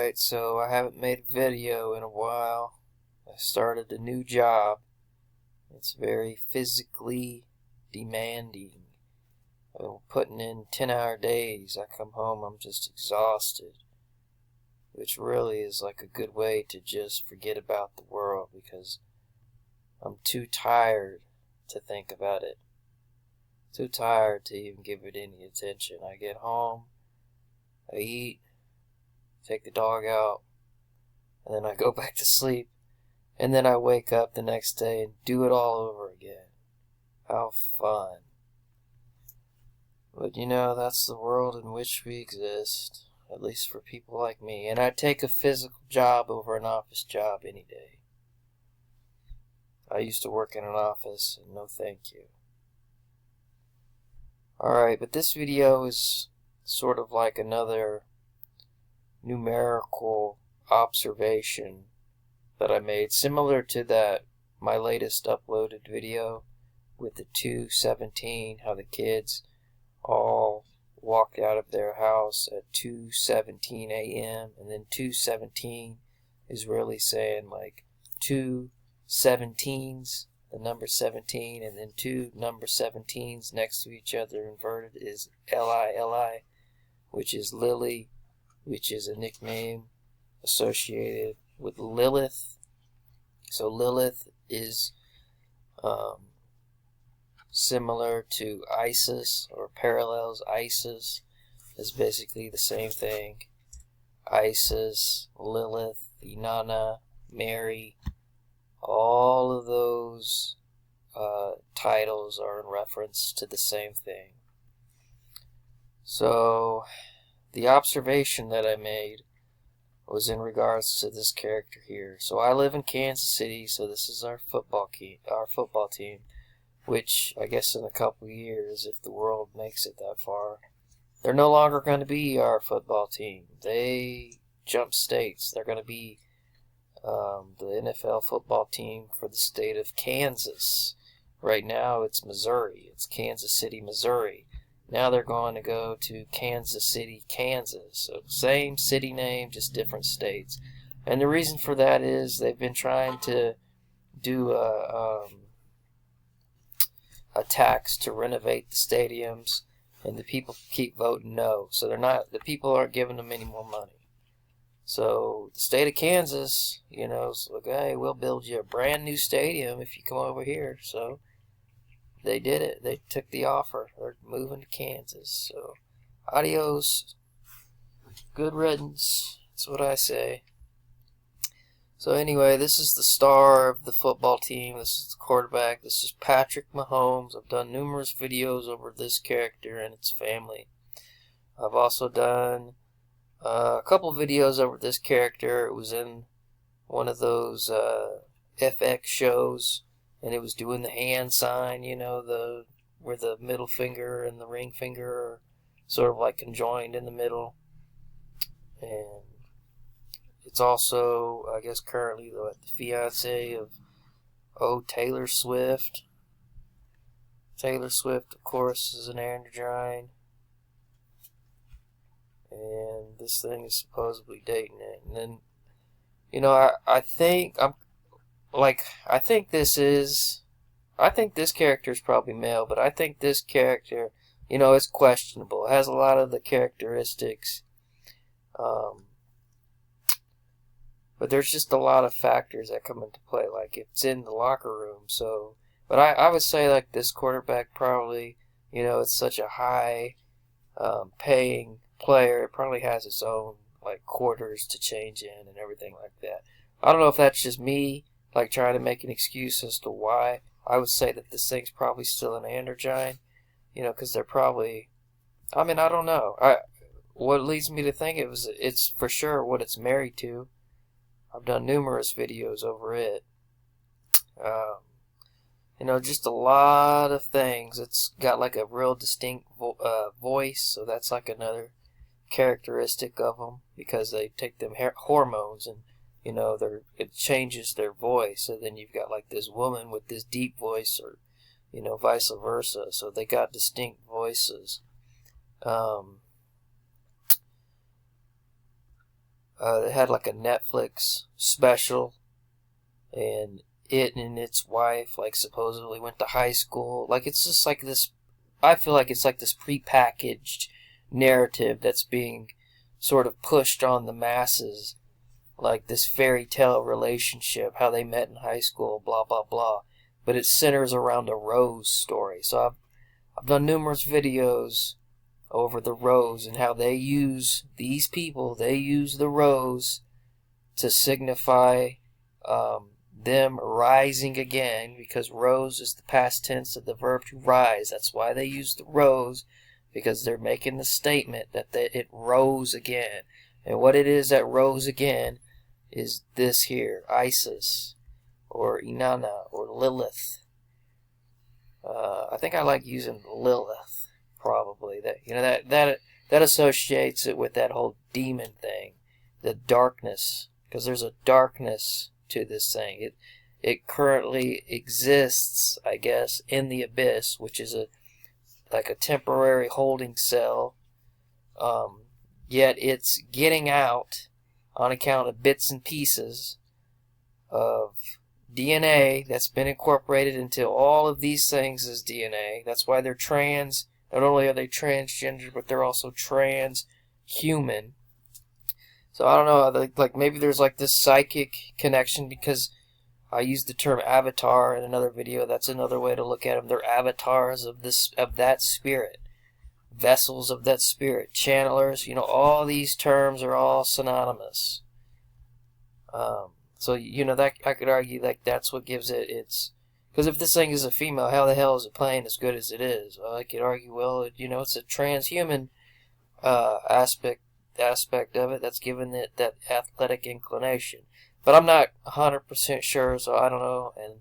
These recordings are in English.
Alright, so I haven't made a video in a while. I started a new job. It's very physically demanding. I'm putting in 10-hour days. I come home, I'm just exhausted. Which really is like a good way to just forget about the world because I'm too tired to think about it. Too tired to even give it any attention. I get home, I eat, take the dog out, and then I go back to sleep, and then I wake up the next day and do it all over again. How fun. But you know, that's the world in which we exist, at least for people like me, and I'd take a physical job over an office job any day. I used to work in an office, and no thank you. Alright, but this video is sort of like another numerical observation that I made, similar to that my latest uploaded video with the 2:17, how the kids all walked out of their house at 2:17 a.m. and then 2:17 is really saying like 2 17s, the number 17, and then two number 17s next to each other inverted is L-I-L-I, which is Lily, which is a nickname associated with Lilith. So Lilith is similar to Isis, or parallels Isis, is basically the same thing. Isis, Lilith, Inanna, Mary, all of those titles are in reference to the same thing. So the observation that I made was in regards to this character here. So I live in Kansas City, so this is our football team, which I guess in a couple of years, if the world makes it that far, they're no longer going to be our football team. They jump states. They're going to be the NFL football team for the state of Kansas. Right now it's Missouri. It's Kansas City, Missouri. Now they're going to go to Kansas City, Kansas. So same city name, just different states. And the reason for that is they've been trying to do a tax to renovate the stadiums, and the people keep voting no. So the people aren't giving them any more money. So the state of Kansas, you know, is like, hey, we'll build you a brand new stadium if you come over here. So they did it. They took the offer. They're moving to Kansas. So adios. Good riddance. That's what I say. So anyway, this is the star of the football team. This is the quarterback. This is Patrick Mahomes. I've done numerous videos over this character and its family. I've also done a couple videos over this character. It was in one of those FX shows, and it was doing the hand sign, you know, where the middle finger and the ring finger are sort of like conjoined in the middle. And it's also, I guess, currently the fiance of Taylor Swift. Taylor Swift, of course, is an androgyne. And this thing is supposedly dating it. And then, you know, I think this character is probably male, but I think this character, you know, is questionable. It has a lot of the characteristics, but there's just a lot of factors that come into play. Like, it's in the locker room, so, but I would say, like, this quarterback probably, you know, it's such a high paying player, it probably has its own like quarters to change in and everything like that. I don't know if that's just me like trying to make an excuse as to why. I would say that this thing's probably still an androgyne, you know, because they're probably, I mean, I don't know. What leads me to think it's for sure what it's married to. I've done numerous videos over it. You know, just a lot of things. It's got like a real distinct voice, so that's like another characteristic of them, because they take them hormones and, you know, it changes their voice. So then you've got like this woman with this deep voice, or, you know, vice versa. So they got distinct voices. They had like a Netflix special, and it and its wife like supposedly went to high school. Like, it's just like this, I feel like it's like this prepackaged narrative that's being sort of pushed on the masses, like this fairy tale relationship, how they met in high school, blah blah blah. But it centers around a rose story. So I've done numerous videos over the rose and how they use, these people, they use the rose to signify them rising again, because rose is the past tense of the verb to rise. That's why they use the rose, because they're making the statement that it rose again. And what it is that rose again is this here, Isis, or Inanna, or Lilith. I think I like using Lilith, probably. That associates it with that whole demon thing, the darkness, because there's a darkness to this thing. It currently exists, I guess, in the abyss, which is like a temporary holding cell. Yet it's getting out on account of bits and pieces of DNA that's been incorporated into all of these things as DNA. That's why they're trans. Not only are they transgender, but they're also transhuman. So I don't know, like maybe there's like this psychic connection, because I used the term avatar in another video. That's another way to look at them. They're avatars of that spirit, vessels of that spirit, channelers. You know, all these terms are all synonymous. So you know, that I could argue like that's what gives it its. Because if this thing is a female, how the hell is it playing as good as it is? Well, I could argue, well, you know, it's a transhuman aspect of it that's given it that athletic inclination. But I'm not 100% sure, so I don't know. And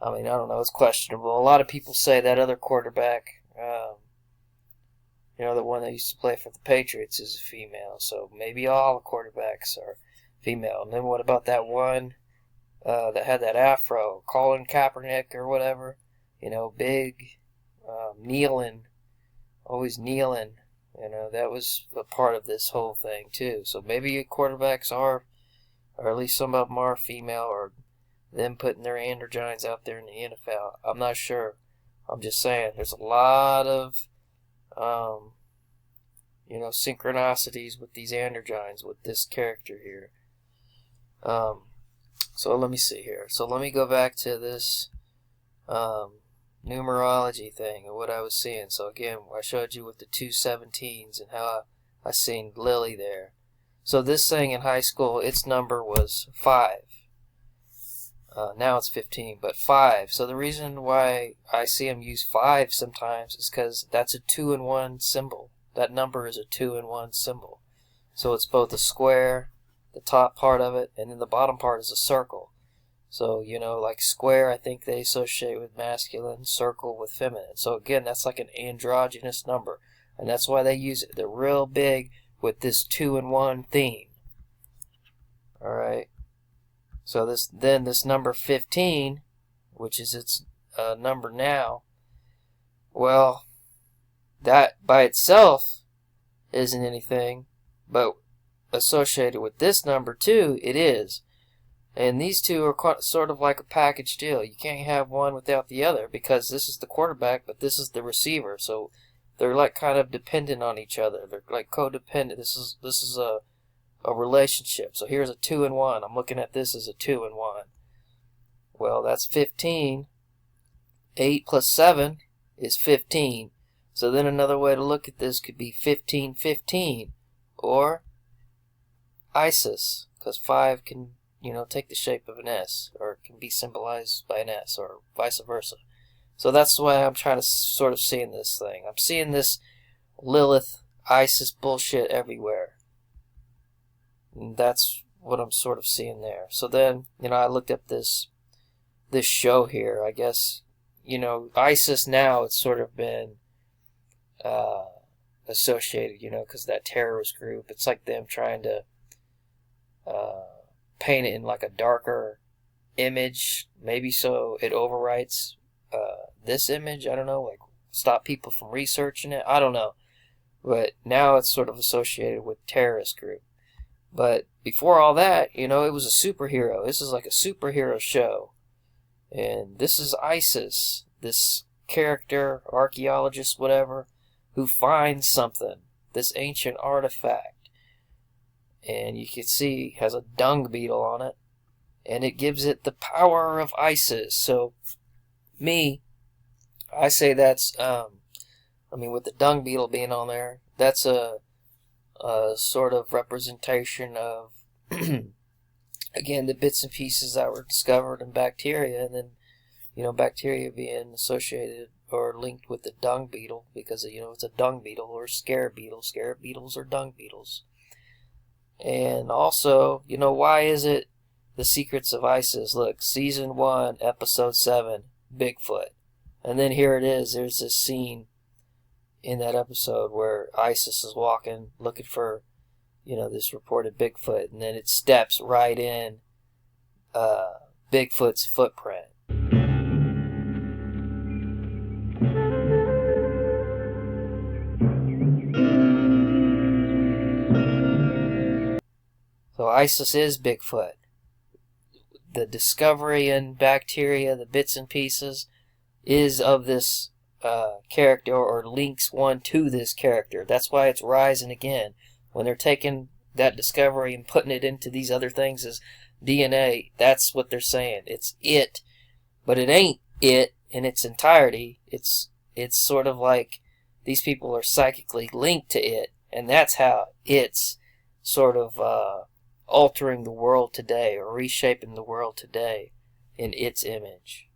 I mean, I don't know. It's questionable. A lot of people say that other quarterback, you know, the one that used to play for the Patriots, is a female. So maybe all the quarterbacks are female. And then what about that one that had that afro, Colin Kaepernick or whatever? You know, big, kneeling, always kneeling. You know, that was a part of this whole thing too. So maybe quarterbacks are, or at least some of them are female, or them putting their androgynes out there in the NFL. I'm not sure. I'm just saying there's a lot of, you know, synchronicities with these androgynes, with this character here. So let me see here. So let me go back to this numerology thing and what I was seeing. So again, I showed you with the 217s and how I seen Lily there. So this thing in high school, its number was 5. Now it's 15, but 5. So the reason why I see them use 5 sometimes is because that's a 2-in-1 symbol. That number is a 2-in-1 symbol. So it's both a square, the top part of it, and then the bottom part is a circle. So, you know, like square, I think they associate with masculine, circle with feminine. So again, that's like an androgynous number. And that's why they use it. They're real big with this 2-in-1 theme. Alright. So this number 15, which is its number now, well, that by itself isn't anything, but associated with this number too, it is. And these two are sort of like a package deal. You can't have one without the other, because this is the quarterback, but this is the receiver. So they're like kind of dependent on each other. They're like codependent. This is a relationship. So here's a 2-in-1. I'm looking at this as a 2-in-1. Well, that's 15. 8 plus 7 is 15. So then another way to look at this could be 1515, or Isis, because 5 can, you know, take the shape of an S, or can be symbolized by an S, or vice versa. So that's why I'm trying to sort of seeing this thing. I'm seeing this Lilith, Isis bullshit everywhere. And that's what I'm sort of seeing there. So then, you know, I looked up this show here. I guess, you know, ISIS now, it's sort of been associated, you know, because that terrorist group, it's like them trying to paint it in like a darker image, maybe so it overwrites this image. I don't know, like stop people from researching it. I don't know. But now it's sort of associated with terrorist group. But before all that, you know, it was a superhero. This is like a superhero show. And this is Isis, this character, archaeologist, whatever, who finds something, this ancient artifact. And you can see it has a dung beetle on it. And it gives it the power of Isis. So, I say that's, with the dung beetle being on there, that's a sort of representation of, again, the bits and pieces that were discovered in bacteria, and then, you know, bacteria being associated or linked with the dung beetle because, you know, it's a dung beetle or scarab beetle. Scarab beetles are dung beetles. And also, you know, why is it the secrets of Isis? Look, season 1, episode 7, Bigfoot. And then here it is. There's this scene in that episode where Isis is walking, looking for, you know, this reported Bigfoot, and then it steps right in Bigfoot's footprint. So Isis is Bigfoot. The discovery in bacteria, the bits and pieces, is of this character, or links one to this character. That's why it's rising again. When they're taking that discovery and putting it into these other things as DNA, that's what they're saying. It's it, but it ain't it in its entirety. It's sort of like these people are psychically linked to it, and that's how it's sort of altering the world today, or reshaping the world today in its image.